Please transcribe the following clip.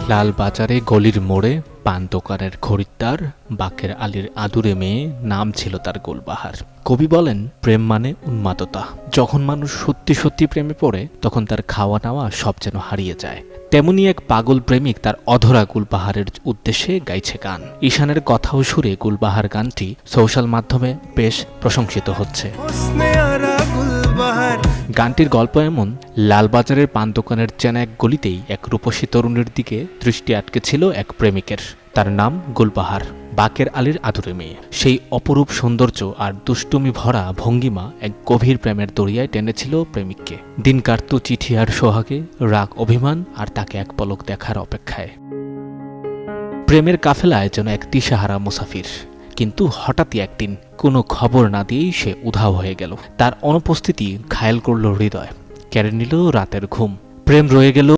লাল বাজারে গলির মোড়ে পান দোকানের খরিদ্দার বাকের আলীর আদুরে মেয়ে, নাম ছিল তার গুলবাহার। কবি বলেন, প্রেম মানে উন্মাদতা। যখন মানুষ সত্যি সত্যি প্রেমে পড়ে তখন তার খাওয়া নাওয়া সব যেন হারিয়ে যায়। তেমনি এক পাগল প্রেমিক তার অধরা গুলবাহারের উদ্দেশ্যে গাইছে গান। ঈশানের কথা ও সুরে গুলবাহার গানটি সোশ্যাল মাধ্যমে বেশ প্রশংসিত হচ্ছে। গানটির গল্প এমন, লালবাজারের পান দোকানের চেনা এক গলিতেই এক রূপসী তরুণীর দিকে দৃষ্টি আটকে ছিল এক প্রেমিকের। তার নাম গুলবাহার, বাকের আলীর আদুরে মেয়ে। সেই অপরূপ সৌন্দর্য আর দুষ্টুমি ভরা ভঙ্গিমা এক গভীর প্রেমের দরিয়ায় টেনেছিল প্রেমিককে। দিন কাটত চিঠি আর সোহাগে, রাগ অভিমান আর তাকে এক পলক দেখার অপেক্ষায়। প্রেমের কাফেলায় যেন এক দিশাহারা মুসাফির। কিন্তু হঠাৎই একদিন কোনো খবর না দিয়েই সে উধাও হয়ে গেল। তার অনুপস্থিতি ঘায়েল করল হৃদয়, কেড়ে নিল রাতের ঘুম। প্রেম রয়ে গেল